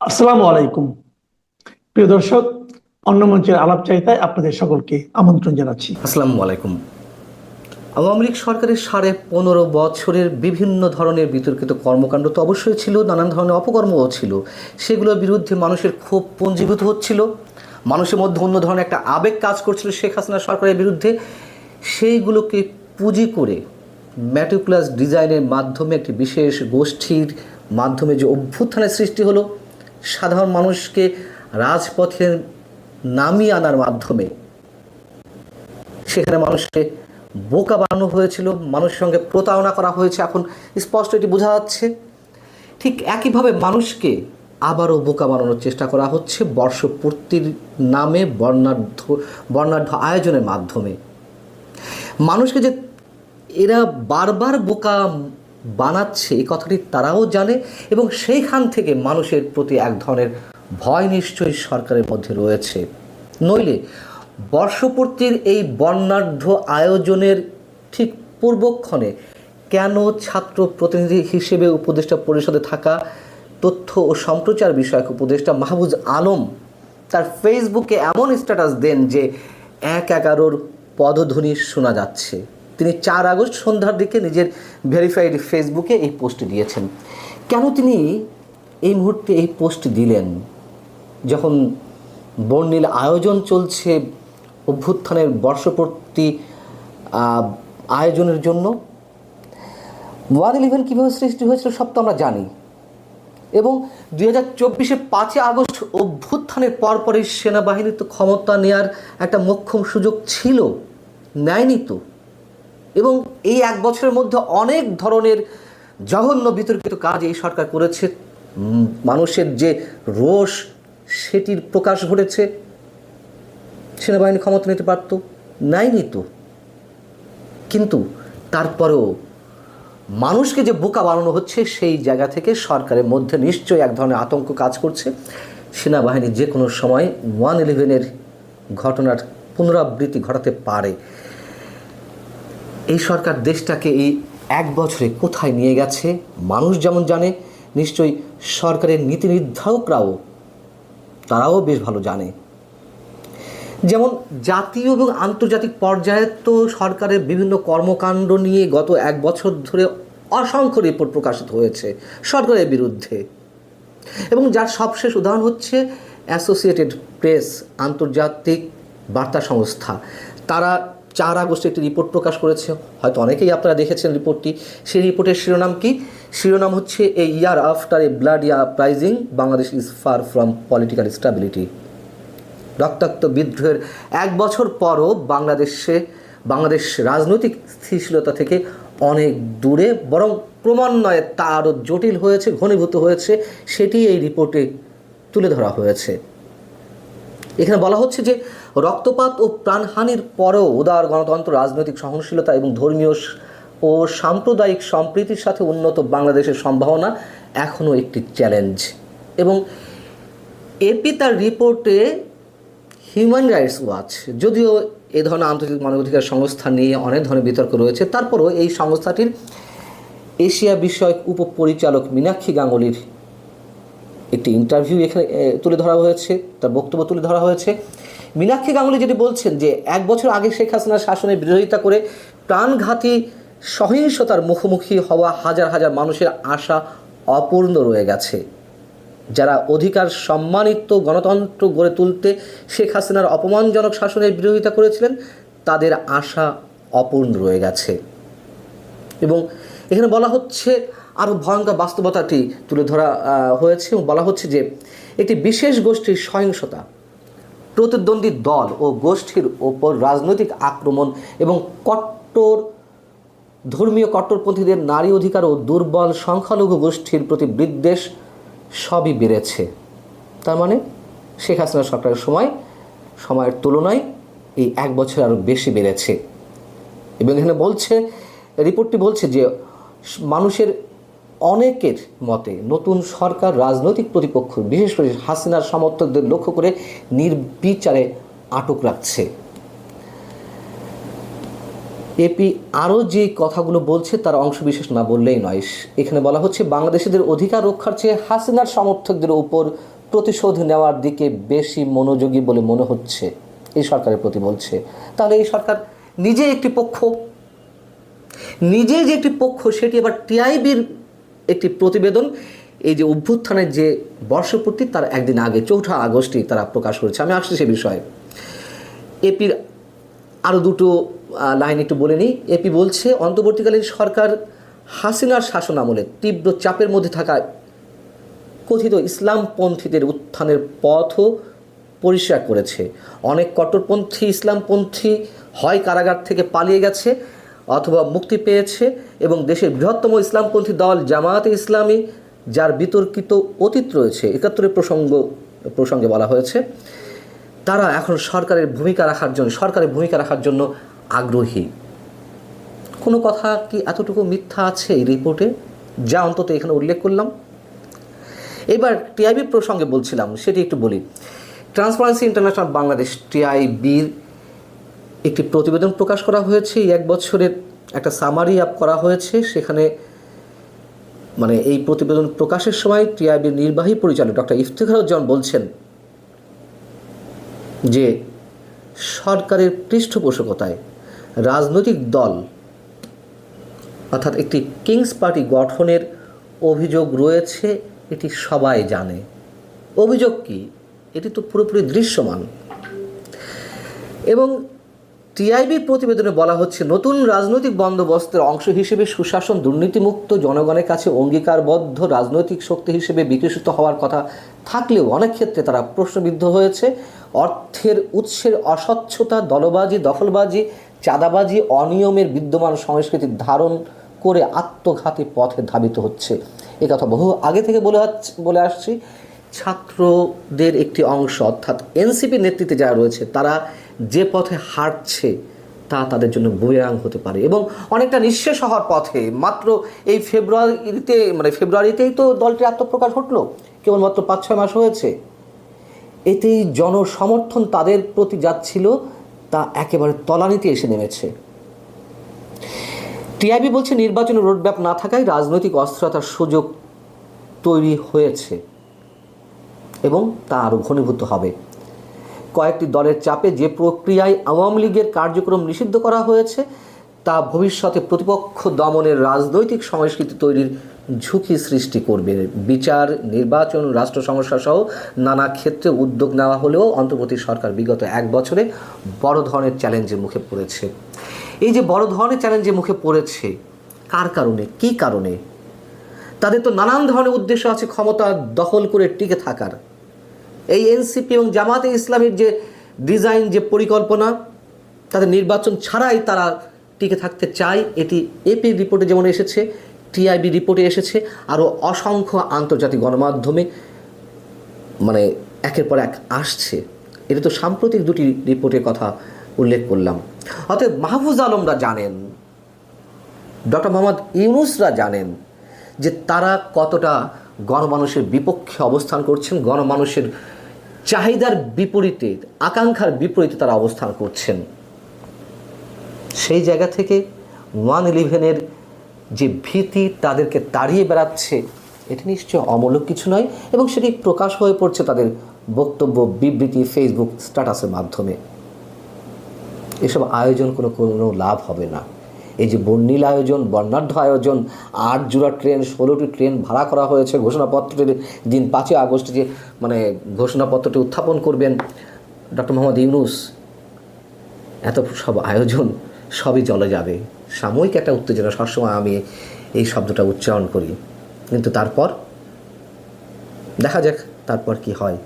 আসসালামু আলাইকুম। প্রিয় দর্শক, অন্য মঞ্চের আলাপচারিতায় আপনাদের সকলকে আমন্ত্রণ জানাচ্ছি। আসসালামু আলাইকুম। আওয়ামী লীগ সরকারের 15.5 বছরের বিভিন্ন ধরনের বিতর্কিত কর্মকাণ্ড তো অবশ্যই ছিল, নানান ধরনের অপকর্মও ছিল। সেগুলোর বিরুদ্ধে মানুষের ক্ষোভ পুঞ্জীভূত হচ্ছিল, মানুষের মধ্যে অন্য ধরনের একটা আবেগ কাজ করছিল শেখ হাসিনা সরকারের বিরুদ্ধে। সেইগুলোকে পুঁজি করে ম্যাটিকুলাস ডিজাইনের মাধ্যমে একটি বিশেষ গোষ্ঠীর মাধ্যমে যে অভ্যুত্থানের সৃষ্টি হলো, সাধারণ মানুষকে রাজপথে নামিয়ে আনার মাধ্যমে সেখানে মানুষকে বোকা বানানো হয়েছিল, মানুষের সঙ্গে প্রতারণা করা হয়েছে। এখন স্পষ্ট এটি বোঝা যাচ্ছে। ঠিক একইভাবে মানুষকে আবারও বোকা বানানোর চেষ্টা করা হচ্ছে বর্ষপূর্তির নামে বর্ণাঢ্য আয়োজনের মাধ্যমে। মানুষকে যে এরা বারবার বোকা বানাচ্ছে এই কথাটি তারাও জানে, এবং সেইখান থেকে মানুষের প্রতি এক ধরনের ভয় নিশ্চয়ই সরকারের মধ্যে রয়েছে। নইলে বর্ষপূর্তির এই বর্ণাঢ্য আয়োজনের ঠিক পূর্বক্ষণে কেন ছাত্র প্রতিনিধি হিসেবে উপদেষ্টা পরিষদে থাকা তথ্য ও সম্প্রচার বিষয়ক উপদেষ্টা মাহফুজ আলম তার ফেসবুকে এমন স্ট্যাটাস দেন যে 1-11 পদধ্বনি শোনা যাচ্ছে? তিনি 4 আগস্ট সন্ধ্যার দিকে নিজের ভেরিফাইড ফেসবুকে এই পোস্ট দিয়েছেন। কেন তিনি এই মুহূর্তে এই পোস্ট দিলেন, যখন বর্ণিল আয়োজন চলছে অভ্যুত্থানের বর্ষপূর্তি আয়োজনের জন্য? 1/11 কীভাবে সৃষ্টি হয়েছিল সব তো আমরা জানি, এবং 2024-এ 5 আগস্ট অভ্যুত্থানের পরপরই সেনাবাহিনী তো ক্ষমতা নেয়ার একটা মোক্ষম সুযোগ ছিল, নেয়নি তো। এবং এই 1 বছরের মধ্যে অনেক ধরনের জঘন্য বিতর্কিত কাজ এই সরকার করেছে। মানুষের যে রোষ সেটির প্রকাশ ঘটেছে। সেনাবাহিনী ক্ষমতা নিতে পারত, নেয়নি তো। কিন্তু তারপরেও মানুষকে যে বোকা বানানো হচ্ছে, সেই জায়গা থেকে সরকারের মধ্যে নিশ্চয়ই এক ধরনের আতঙ্ক কাজ করছে। সেনাবাহিনী যে কোনো সময় 1/11-এর ঘটনার পুনরাবৃত্তি ঘটাতে পারে। এই সরকার দেশটাকে এই 1 বছরে কোথায় নিয়ে গেছে মানুষ যেমন জানে, নিশ্চয়ই সরকারের নীতি নির্ধারকরাও তারাও বেশ ভালো জানে। যেমন জাতীয় এবং আন্তর্জাতিক পর্যায়ে তো সরকারের বিভিন্ন কর্মকাণ্ড নিয়ে গত 1 বছর ধরে অসংখ্য রিপোর্ট প্রকাশিত হয়েছে সরকারের বিরুদ্ধে, এবং যার সবশেষ উদাহরণ হচ্ছে অ্যাসোসিয়েটেড প্রেস, আন্তর্জাতিক বার্তা সংস্থা। তারা 4 আগস্টে একটি রিপোর্ট প্রকাশ করেছে, হয়তো অনেকেই আপনারা দেখেছেন রিপোর্টটি। সেই রিপোর্টের শিরোনাম কি? শিরোনাম হচ্ছে a year after a bloody uprising, Bangladesh is far from political stability. রক্তাক্ত বিদ্রোহের 1 বছর পরও বাংলাদেশ রাজনৈতিক স্থিতিশীলতা থেকে অনেক দূরে, বরং ক্রমান্বয়ে তা আরও জটিল হয়েছে, ঘনীভূত হয়েছে। সেটি এই রিপোর্টে তুলে ধরা হয়েছে। এখানে বলা হচ্ছে যে রক্তপাত ও প্রাণহানির পরেও উদার গণতন্ত্র, রাজনৈতিক সহনশীলতা এবং ধর্মীয় ও সাম্প্রদায়িক সম্প্রীতির সাথে উন্নত বাংলাদেশের সম্ভাবনা এখনও একটি চ্যালেঞ্জ। এবং এপি তার রিপোর্টে হিউম্যান রাইটস ওয়াচ, যদিও এ ধরনের আন্তর্জাতিক মানবাধিকার সংস্থা নিয়ে অনেক ধরনের বিতর্ক রয়েছে, তারপরও এই সংস্থাটির এশিয়া বিষয়ক উপপরিচালক মীনাক্ষী গাঙ্গুলির একটি ইন্টারভিউ এখানে তুলে ধরা হয়েছে, তার বক্তব্য তুলে ধরা হয়েছে। মীনাক্ষী গাঙ্গুলি যেটি বলছেন যে 1 বছর আগে শেখ হাসিনার শাসনের বিরোধিতা করে প্রাণঘাতী সহিংসতার মুখোমুখি হওয়া হাজার হাজার মানুষের আশা অপূর্ণ রয়ে গেছে। যারা অধিকার সম্মানিত গণতন্ত্র গড়ে তুলতে শেখ হাসিনার অপমানজনক শাসনের বিরোধিতা করেছিলেন, তাদের আশা অপূর্ণ রয়ে গেছে। এবং এখানে বলা হচ্ছে আরও ভয়ঙ্কর বাস্তবতাটি তুলে ধরা হয়েছে, এবং বলা হচ্ছে যে একটি বিশেষ গোষ্ঠীর সহিংসতা, প্রতিদ্বন্দ্বী দল ও গোষ্ঠীর ওপর রাজনৈতিক আক্রমণ এবং ধর্মীয় কট্টরপন্থীদের নারী অধিকার ও দুর্বল সংখ্যালঘু গোষ্ঠীর প্রতি বিদ্বেষ সবই বেড়েছে। তার মানে শেখ হাসিনা সরকারের সময়ের তুলনায় এই 1 বছর আরও বেশি বেড়েছে। এবং এখানে রিপোর্টটি বলছে যে মানুষের অনেকের মতে নতুন সরকার রাজনৈতিক প্রতিপক্ষ, বিশেষ করে হাসিনার সমর্থকদের লক্ষ্য করে নির্বিচারে আটক রাখছে। এপি আরও যে কথাগুলো বলছে তার অংশবিশেষ না বললেই নয়। এখানে বলা হচ্ছে বাংলাদেশিদের অধিকার রক্ষার চেয়ে হাসিনার সমর্থকদের উপর প্রতিশোধ নেওয়ার দিকে বেশি মনোযোগী বলে মনে হচ্ছে এই সরকারের প্রতি বলছে। তাহলে এই সরকার নিজে একটি পক্ষ, নিজে যে একটি পক্ষ, সেটি আবার টিআইবির একটি প্রতিবেদন এই যে অভ্যুত্থানের যে বর্ষপূর্তি তার একদিন আগে 4 আগস্টই তারা প্রকাশ করেছে। আমি আসছি সে বিষয়ে। এপির আরও দুটো লাইন একটু বলে নিই। এপি বলছে অন্তর্বর্তীকালীন সরকার হাসিনার শাসন আমলে তীব্র চাপের মধ্যে থাকা কথিত ইসলামপন্থীদের উত্থানের পথও পরিষ্কার করেছে। অনেক কট্টরপন্থী ইসলামপন্থী হয় কারাগার থেকে পালিয়ে গেছে অথবা মুক্তি পেয়েছে, এবং দেশের বৃহত্তম ইসলামপন্থী দল জামায়াতে ইসলামী, যার বিতর্কিত অতীত রয়েছে, 71-এর প্রসঙ্গে বলা হয়েছে, তারা এখন সরকারের ভূমিকা রাখার জন্য আগ্রহী। কোনো কথা কি এতটুকু মিথ্যা আছে এই রিপোর্টে, যা অন্তত এখানে উল্লেখ করলাম? এবার টিআইবি প্রসঙ্গে বলছিলাম, সেটি একটু বলি। ট্রান্সপারেন্সি ইন্টারন্যাশনাল বাংলাদেশ টিআইবির একটি প্রতিবেদন প্রকাশ করা হয়েছে। এই 1 বছরের একটা সামারি আপ করা হয়েছে। সেখানে মানে এই প্রতিবেদন প্রকাশের সময় টিআইবির নির্বাহী পরিচালক ডক্টর ইফতেখারুজ্জামান বলছেন যে সরকারের পৃষ্ঠপোষকতায় রাজনৈতিক দল অর্থাৎ একটি কিংস পার্টি গঠনের অভিযোগ রয়েছে, এটি সবাই জানে। অভিযোগ কি? এটি তো পুরোপুরি দৃশ্যমান। এবং টিআইবির প্রতিবেদনে বলা হচ্ছে নতুন রাজনৈতিক বন্দোবস্তের অংশ হিসেবে সুশাসন, দুর্নীতিমুক্ত, জনগণের কাছে অঙ্গীকারবদ্ধ রাজনৈতিক শক্তি হিসেবে বিকশিত হওয়ার কথা থাকলেও অনেক ক্ষেত্রে তারা প্রশ্নবিদ্ধ হয়েছে। অর্থের উৎসের অস্বচ্ছতা, দলবাজি, দখলবাজি, চাঁদাবাজি, অনিয়মের বিদ্যমান সংস্কৃতি ধারণ করে আত্মঘাতী পথে ধাবিত হচ্ছে। একথা বহু আগে থেকে বলে আসছি। ছাত্রদের একটি অংশ অর্থাৎ এনসিপি নেতৃত্বে যারা রয়েছে তারা যে পথে হাঁটছে তা তাদের জন্য বুমেরাং হতে পারে, এবং অনেকটা নিঃশেষ হওয়ার পথে। মাত্র এই ফেব্রুয়ারিতেই তো দলটির আত্মপ্রকাশ ঘটলো, কেবলমাত্র 5-6 মাস হয়েছে। এতেই জনসমর্থন তাদের প্রতি যাচ্ছিল তা একেবারে তলানিতে এসে নেমেছে। টিআইবি বলছে নির্বাচনের রোডম্যাপ না থাকায় রাজনৈতিক অস্থিরতার সুযোগ তৈরি হয়েছে এবং তা আরও ঘনীভূত হবে। কয়েকটি দলের চাপে যে প্রক্রিয়ায় আওয়ামী লীগের কার্যক্রম নিষিদ্ধ করা হয়েছে তা ভবিষ্যতে প্রতিপক্ষ দমনের রাজনৈতিক সংস্কৃতি তৈরির ঝুঁকি সৃষ্টি করবে। বিচার, নির্বাচন, রাষ্ট্র সমস্যা সহ নানা ক্ষেত্রে উদ্যোগ নেওয়া হলেও অন্তর্বর্তী সরকার বিগত 1 বছরে বড় ধরনের চ্যালেঞ্জের মুখে পড়েছে। এই যে বড় ধরনের চ্যালেঞ্জের মুখে পড়েছে, কার কারণে, কী কারণে? তাদের তো নানান ধরনের উদ্দেশ্য আছে ক্ষমতা দখল করে টিকে থাকার। এই এনসিপি এবং জামায়াতে ইসলামীর যে ডিজাইন, যে পরিকল্পনা, তাদের নির্বাচন ছাড়াই তারা টিকে থাকতে চায়। এটি এপি রিপোর্টে যেমন এসেছে, টিআইবি রিপোর্টে এসেছে, আরও অসংখ্য আন্তর্জাতিক গণমাধ্যমে মানে একের পর এক আসছে। এটা তো সাম্প্রতিক 2টি রিপোর্টের কথা উল্লেখ করলাম। অতএব মাহফুজ আলমরা জানেন, ডক্টর মোহাম্মদ ইউনূসরা জানেন যে তারা কতটা গণমানুষের বিপক্ষে অবস্থান করছেন, গণমানুষের চাহিদার বিপরীতে, আকাঙ্ক্ষার বিপরীতে তারা অবস্থান করছেন। সেই জায়গা থেকে 1/11-এর যে ভীতি তাদেরকে তাড়িয়ে বেড়াচ্ছে, এটি নিশ্চয় অমূলক কিছু নয়, এবং সেটি প্রকাশ হয়ে পড়ছে তাদের বক্তব্য, বিবৃতি, ফেসবুক স্ট্যাটাসের মাধ্যমে। এসব আয়োজন কোনো লাভ হবে না। এই যে বর্ণিল আয়োজন, বর্ণাঢ্য আয়োজন, 8 জোড়া ট্রেন, 16টি ট্রেন ভাড়া করা হয়েছে, ঘোষণাপত্রের দিন 5 আগস্ট যে ঘোষণাপত্রটি উত্থাপন করবেন ডক্টর মোহাম্মদ ইউনূস, এত সব আয়োজন সবই চলে যাবে। সাময়িক একটা উত্তেজনা, সবসময় আমি এই শব্দটা উচ্চারণ করি, কিন্তু তারপর দেখা যাক তারপর কি হয়।